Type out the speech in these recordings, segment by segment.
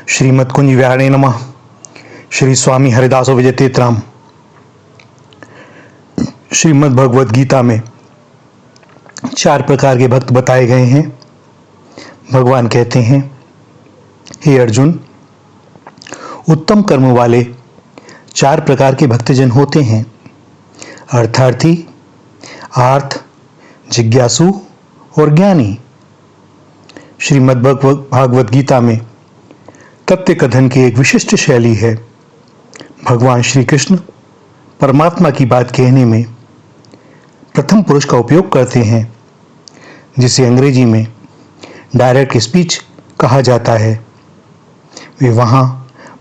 श्रीमद् कुंज विहारिणे नमः। श्री स्वामी हरिदासो विजयतीर्थराम। श्रीमद् भगवद गीता में 4 प्रकार के भक्त बताए गए हैं। भगवान कहते हैं, हे अर्जुन, उत्तम कर्म वाले 4 प्रकार के भक्तजन होते हैं: अर्थार्थी, आर्थ, जिज्ञासु और ज्ञानी। श्रीमद् भागवत गीता में तत्व कथन की एक विशिष्ट शैली है। भगवान श्री कृष्ण परमात्मा की बात कहने में प्रथम पुरुष का उपयोग करते हैं, जिसे अंग्रेजी में डायरेक्ट स्पीच कहा जाता है। वे वहाँ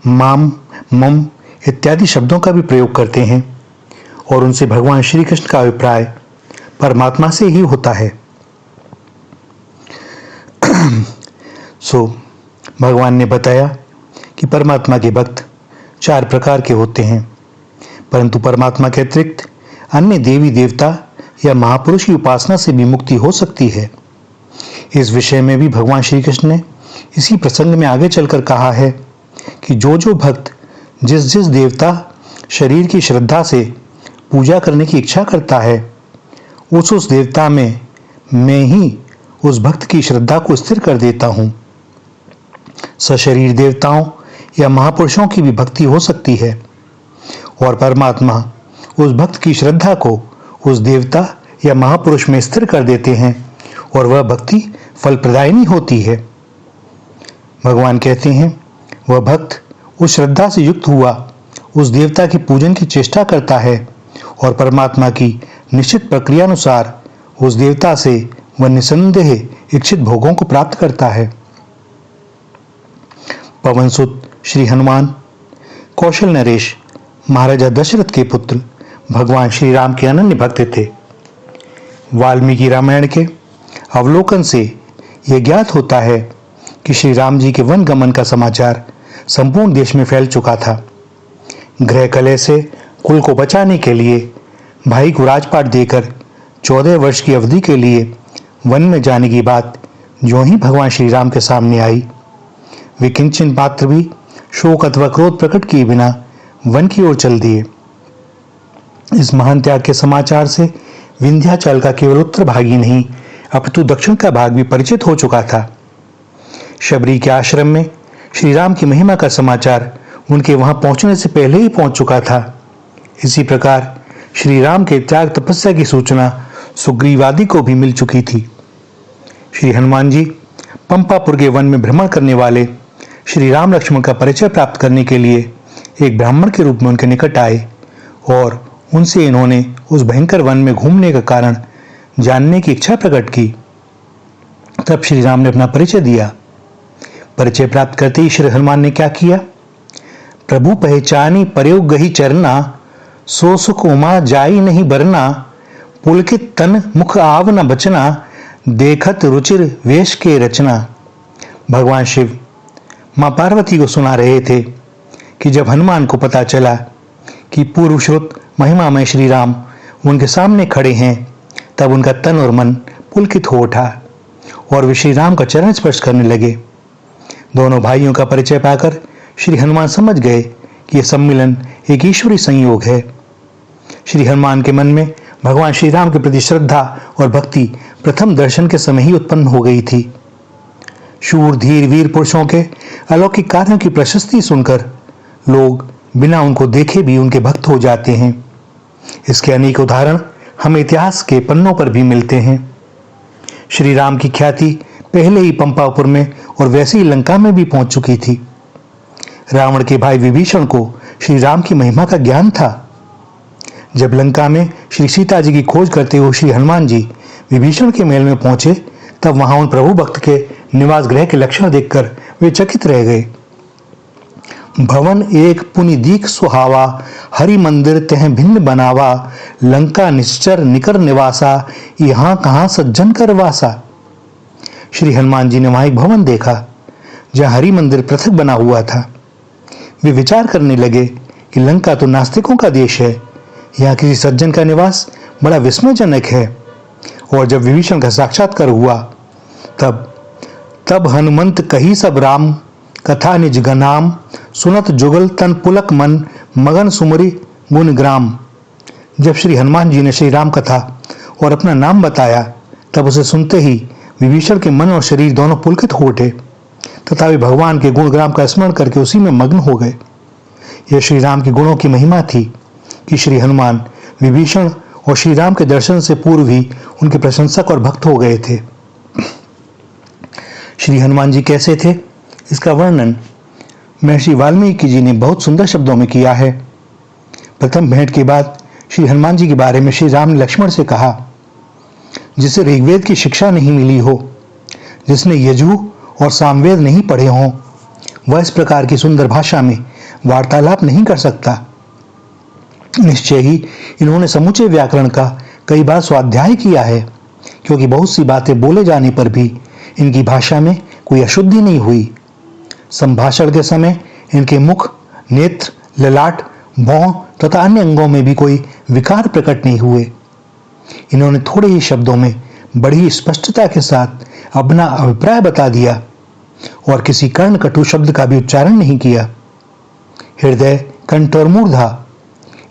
माम, मम इत्यादि शब्दों का भी प्रयोग करते हैं और उनसे भगवान श्री कृष्ण का अभिप्राय परमात्मा से ही होता है। भगवान ने बताया कि परमात्मा के भक्त 4 प्रकार के होते हैं, परंतु परमात्मा के अतिरिक्त अन्य देवी देवता या महापुरुष की उपासना से भी मुक्ति हो सकती है। इस विषय में भी भगवान श्री कृष्ण ने इसी प्रसंग में आगे चलकर कहा है कि जो भक्त जिस देवता शरीर की श्रद्धा से पूजा करने की इच्छा करता है, उस देवता में मैं ही उस भक्त की श्रद्धा को स्थिर कर देता हूँ। सशरीर देवताओं या महापुरुषों की भी भक्ति हो सकती है और परमात्मा उस भक्त की श्रद्धा को उस देवता या महापुरुष में स्थिर कर देते हैं और वह भक्ति फलप्रदायिनी होती है। भगवान कहते हैं, वह भक्त उस श्रद्धा से युक्त हुआ उस देवता के पूजन की चेष्टा करता है और परमात्मा की निश्चित प्रक्रिया अनुसार उस देवता से वह निसंदेह इच्छित भोगों को प्राप्त करता है। पवन सुत श्री हनुमान कौशल नरेश महाराजा दशरथ के पुत्र भगवान श्री राम के अनन्य भक्त थे। वाल्मीकि रामायण के अवलोकन से यह ज्ञात होता है कि श्री राम जी के वन गमन का समाचार संपूर्ण देश में फैल चुका था। गृह कलह से कुल को बचाने के लिए भाई को राजपाट देकर 14 वर्ष की अवधि के लिए वन में जाने की बात जो ही भगवान श्री राम के सामने आई, वे किंचन मात्र भी शोक अथवा क्रोध प्रकट किए बिना वन की ओर चल दिए। इस महान त्याग के समाचार से विंध्याचल का केवल उत्तर भाग ही नहीं अपितु दक्षिण का भाग भी परिचित हो चुका था। शबरी के आश्रम में श्री राम की महिमा का समाचार उनके वहां पहुंचने से पहले ही पहुंच चुका था। इसी प्रकार श्री राम के त्याग तपस्या की सूचना सुग्रीव आदि को भी मिल चुकी थी। श्री हनुमान जी पंपापुर के वन में भ्रमण करने वाले श्री राम लक्ष्मण का परिचय प्राप्त करने के लिए एक ब्राह्मण के रूप में उनके निकट आए और उनसे इन्होंने उस भयंकर वन में घूमने का कारण जानने की इच्छा प्रकट की। तब श्री राम ने अपना परिचय दिया। परिचय प्राप्त करते ही श्री हनुमान ने क्या किया? प्रभु पहचानी प्रयोग गही चरना, सो सुख उमा जाई नहीं बरना, पुलकित तन मुख आव न बचना, देखत रुचिर वेश के रचना। भगवान शिव मां पार्वती को सुना रहे थे कि जब हनुमान को पता चला कि पूर्व श्रुत महिमा में श्री राम उनके सामने खड़े हैं, तब उनका तन और मन पुलकित हो उठा और वे श्री राम का चरण स्पर्श करने लगे। दोनों भाइयों का परिचय पाकर श्री हनुमान समझ गए कि यह सम्मिलन एक ईश्वरीय संयोग है। श्री हनुमान के मन में भगवान श्री राम के प्रति श्रद्धा और भक्ति प्रथम दर्शन के समय ही उत्पन्न हो गई थी। शूर धीर वीर पुरुषों के अलौकिक कार्यों की प्रशस्ति सुनकर लोग बिना उनको देखे भी उनके भक्त हो जाते हैं। इसके अनेक उदाहरण हमें इतिहास के पन्नों पर भी मिलते हैं। श्री राम की ख्याति पहले ही पंपापुर में और वैसे ही लंका में भी पहुंच चुकी थी। रावण के भाई विभीषण को श्री राम की महिमा का ज्ञान था। जब लंका में श्री सीता जी की खोज करते हुए श्री हनुमान जी विभीषण के महल में पहुंचे, तब वहां उन प्रभु भक्त के निवास गृह के लक्षण देखकर वे चकित रह गए। भवन एक पुनि दीख सुहावा, हरि मंदिर तह भिन्न बनावा, लंका निश्चर निकर निवासा, यहाँ कहाँ सज्जन कर वासा। श्री हनुमान जी ने वहां एक भवन देखा जहाँ हरि मंदिर पृथक बना हुआ था। वे विचार करने लगे कि लंका तो नास्तिकों का देश है, यहाँ किसी सज्जन का निवास बड़ा विस्मयजनक है। और जब विभीषण का साक्षात्कार हुआ, तब हनुमंत कही सब राम कथा निज गनाम, सुनत जुगल तन पुलक मन, मगन सुमरी गुण ग्राम। जब श्री हनुमान जी ने श्री राम कथा और अपना नाम बताया, तब उसे सुनते ही विभीषण के मन और शरीर दोनों पुलकित हो उठे तथा वे भगवान के गुणग्राम का स्मरण करके उसी में मग्न हो गए। यह श्री राम के गुणों की महिमा थी कि श्री हनुमान विभीषण और श्री राम के दर्शन से पूर्व ही उनके प्रशंसक और भक्त हो गए थे। श्री हनुमान जी कैसे थे, इसका वर्णन महर्षि वाल्मीकि जी ने बहुत सुंदर शब्दों में किया है। प्रथम भेंट के बाद श्री हनुमान जी के बारे में श्री राम ने लक्ष्मण से कहा, जिसे ऋग्वेद की शिक्षा नहीं मिली हो, जिसने यजु और सामवेद नहीं पढ़े हों, वह इस प्रकार की सुंदर भाषा में वार्तालाप नहीं कर सकता। निश्चय ही इन्होंने समूचे व्याकरण का कई बार स्वाध्याय किया है, क्योंकि बहुत सी बातें बोले जाने पर भी इनकी भाषा में कोई अशुद्धि नहीं हुई। संभाषण के समय इनके मुख, नेत्र, ललाट, भौं तथा अन्य अंगों में भी कोई विकार प्रकट नहीं हुए। इन्होंने थोड़े ही शब्दों में बड़ी स्पष्टता के साथ अपना अभिप्राय बता दिया और किसी कर्ण कटु शब्द का भी उच्चारण नहीं किया। हृदय, कंठ और मूर्धा,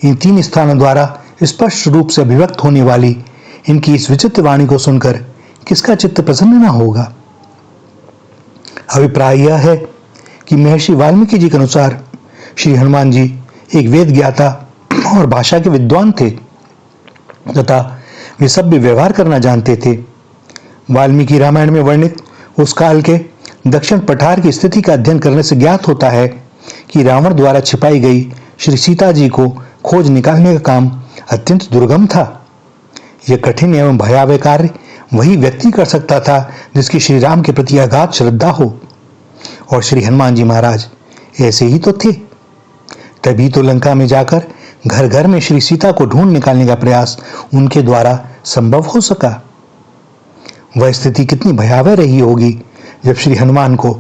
इन तीन स्थानों द्वारा स्पष्ट रूप से अभिव्यक्त होने वाली इनकी इस विचित्र वाणी को सुनकर किसका चित्त प्रसन्न न होगा। अभिप्राय यह है कि महर्षि वाल्मीकि जी के अनुसार श्री हनुमान जी एक वेद ज्ञाता और भाषा के विद्वान थे तथा वे सभ्य व्यवहार करना जानते थे। वाल्मीकि रामायण में वर्णित उस काल के दक्षिण पठार की स्थिति का अध्ययन करने से ज्ञात होता है कि रावण द्वारा छिपाई गई श्री सीता जी को खोज निकालने का काम अत्यंत दुर्गम था। यह कठिन एवं भयावह कार्य वही व्यक्ति कर सकता था जिसकी श्री राम के प्रति अगाध श्रद्धा हो, और श्री हनुमान जी महाराज ऐसे ही तो थे। तभी तो लंका में जाकर घर घर में श्री सीता को ढूंढ निकालने का प्रयास उनके द्वारा संभव हो सका। वह स्थिति कितनी भयावह रही होगी जब श्री हनुमान को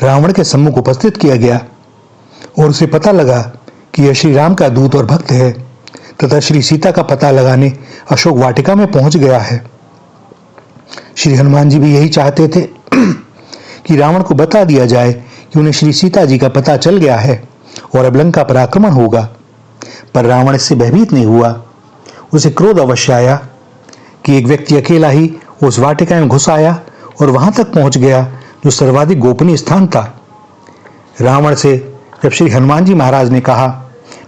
रावण के सम्मुख उपस्थित किया गया और उसे पता लगा कि यह श्री राम का दूत और भक्त है तथा श्री सीता का पता लगाने अशोक वाटिका में पहुंच गया है। श्री हनुमान जी भी यही चाहते थे कि रावण को बता दिया जाए कि उन्हें श्री सीता जी का पता चल गया है और अब लंका पर आक्रमण होगा, पर रावण इससे भयभीत नहीं हुआ। उसे क्रोध अवश्य आया कि एक व्यक्ति अकेला ही उस वाटिका में घुस आया और वहां तक पहुंच गया जो सर्वाधिक गोपनीय स्थान था। रावण से जब श्री हनुमान जी महाराज ने कहा,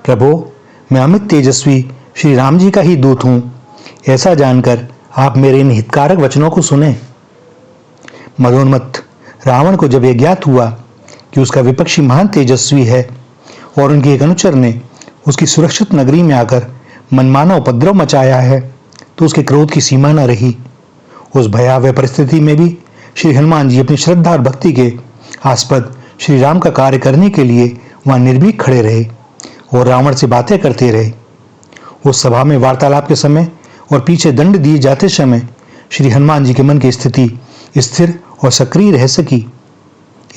प्रभु, मैं अमित तेजस्वी श्री राम जी का ही दूत हूं, ऐसा जानकर आप मेरे इन हितकारक वचनों को सुने। मदोन्मत्त रावण को जब यह ज्ञात हुआ कि उसका विपक्षी महान तेजस्वी है और उनके एक अनुचर ने उसकी सुरक्षित नगरी में आकर मनमाना उपद्रव मचाया है, तो उसके क्रोध की सीमा न रही। उस भयावह परिस्थिति में भी श्री हनुमान जी अपनी श्रद्धा और भक्ति के आस्पद श्री राम का कार्य करने के लिए वहां निर्भीक खड़े रहे और रावण से बातें करते रहे। उस सभा में वार्तालाप के समय और पीछे दंड दिए जाते समय श्री हनुमान जी के मन की स्थिति स्थिर और सक्रिय रह सकी।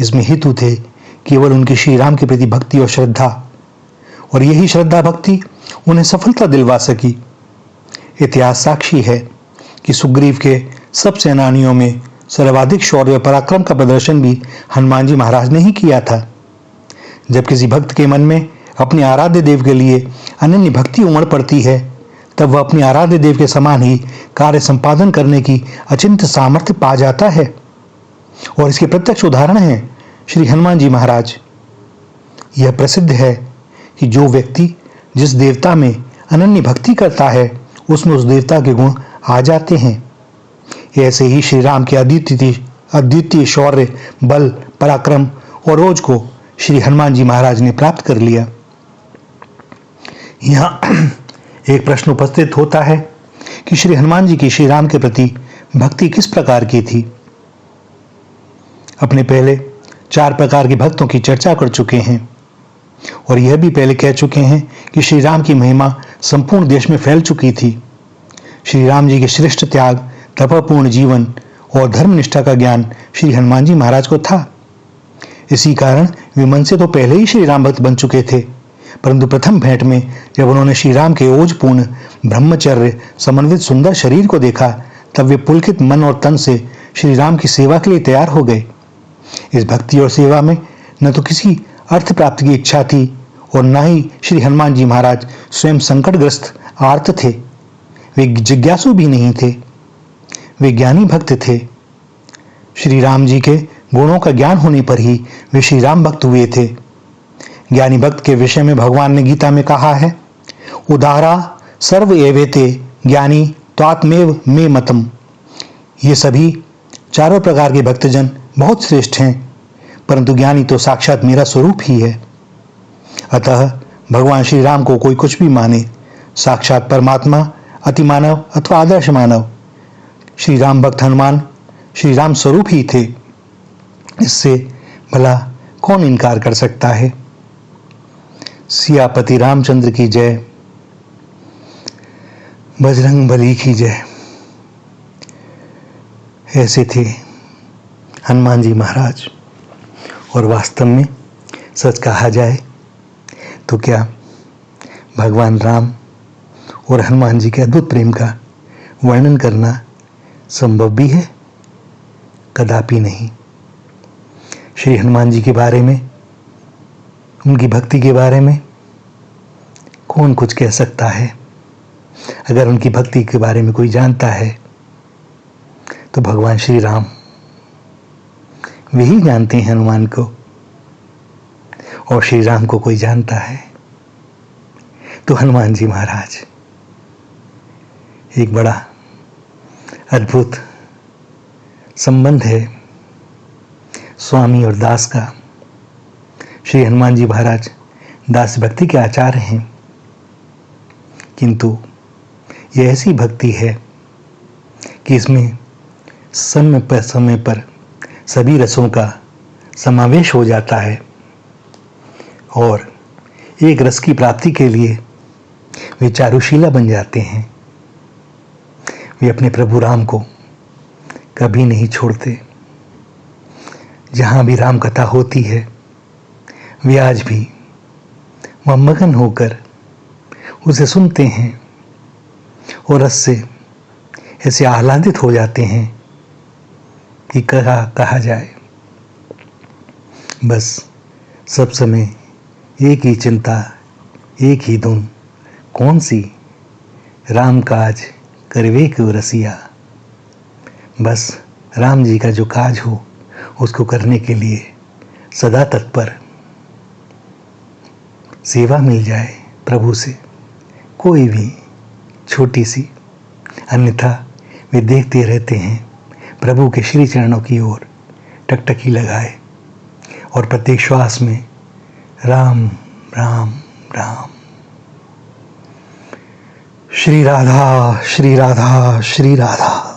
इसमें हेतु थे केवल उनकी श्री राम के प्रति भक्ति और श्रद्धा, और यही श्रद्धा भक्ति उन्हें सफलता दिलवा सकी। इतिहास साक्षी है कि सुग्रीव के सब सेनानियों में सर्वाधिक शौर्य और पराक्रम का प्रदर्शन भी हनुमान जी महाराज ने ही किया था। जब किसी भक्त के मन में अपने आराध्य देव के लिए अनन्य भक्ति उमड़ पड़ती है, तब वह अपने आराध्य देव के समान ही कार्य संपादन करने की अचिंत्य सामर्थ्य पा जाता है, और इसके प्रत्यक्ष उदाहरण हैं श्री हनुमान जी महाराज। यह प्रसिद्ध है कि जो व्यक्ति जिस देवता में अनन्य भक्ति करता है, उसमें उस देवता के गुण आ जाते हैं। ऐसे ही श्री राम के अद्वितीय शौर्य, बल, पराक्रम और ओज को श्री हनुमान जी महाराज ने प्राप्त कर लिया। यहाँ एक प्रश्न उपस्थित होता है कि श्री हनुमान जी की श्री राम के प्रति भक्ति किस प्रकार की थी। अपने पहले 4 प्रकार के भक्तों की चर्चा कर चुके हैं और यह भी पहले कह चुके हैं कि श्री राम की महिमा संपूर्ण देश में फैल चुकी थी। श्री राम जी के श्रेष्ठ त्याग, तपपूर्ण जीवन और धर्मनिष्ठा का ज्ञान श्री हनुमान जी महाराज को था। इसी कारण वे मन से तो पहले ही श्री राम भक्त बन चुके थे, परंतु प्रथम भेंट में जब उन्होंने श्री राम के ओजपूर्ण ब्रह्मचर्य समन्वित सुंदर शरीर को देखा, तब वे पुलकित मन और तन से श्री राम की सेवा के लिए तैयार हो गए। इस भक्ति और सेवा में न तो किसी अर्थ प्राप्ति की इच्छा थी और न ही श्री हनुमान जी महाराज स्वयं संकटग्रस्त आर्त थे। वे जिज्ञासु भी नहीं थे, वे ज्ञानी भक्त थे। श्री राम जी के गुणों का ज्ञान होने पर ही वे श्री राम भक्त हुए थे। ज्ञानी भक्त के विषय में भगवान ने गीता में कहा है, उदारा सर्व एवेते ज्ञानी त्वात्मेव मे मतम। ये सभी चारों प्रकार के भक्तजन बहुत श्रेष्ठ हैं, परंतु ज्ञानी तो साक्षात मेरा स्वरूप ही है। अतः भगवान श्री राम को कोई कुछ भी माने, साक्षात परमात्मा, अतिमानव अथवा आदर्श मानव, श्री राम भक्त हनुमान श्री राम स्वरूप ही थे। इससे भला कौन इनकार कर सकता है। सियापति रामचंद्र की जय, बजरंग बली की जय। ऐसे थे हनुमान जी महाराज। और वास्तव में सच कहा जाए तो क्या भगवान राम और हनुमान जी के अद्भुत प्रेम का वर्णन करना संभव भी है? कदापि नहीं। श्री हनुमान जी के बारे में, उनकी भक्ति के बारे में कौन कुछ कह सकता है? अगर उनकी भक्ति के बारे में कोई जानता है तो भगवान श्री राम, वे ही जानते हैं हनुमान को। और श्री राम को कोई जानता है तो हनुमान जी महाराज। एक बड़ा अद्भुत संबंध है स्वामी और दास का। श्री हनुमान जी महाराज दास भक्ति के आचार्य हैं, किंतु यह ऐसी भक्ति है कि इसमें समय पर सभी रसों का समावेश हो जाता है और एक रस की प्राप्ति के लिए वे चारुशीला बन जाते हैं। वे अपने प्रभु राम को कभी नहीं छोड़ते। जहाँ भी राम कथा होती है वे आज भी मगन होकर उसे सुनते हैं और रस से ऐसे आह्लादित हो जाते हैं कि कहा जाए। बस सब समय एक ही चिंता, एक ही धुन, कौन सी? राम काज करवे क्यों रसिया। बस राम जी का जो काज हो उसको करने के लिए सदा तत्पर। सेवा मिल जाए प्रभु से कोई भी छोटी सी, अन्यथा वे देखते रहते हैं प्रभु के श्री चरणों की ओर टकटकी लगाए और प्रत्येक श्वास में राम राम राम। श्री राधा श्री राधा श्री राधा।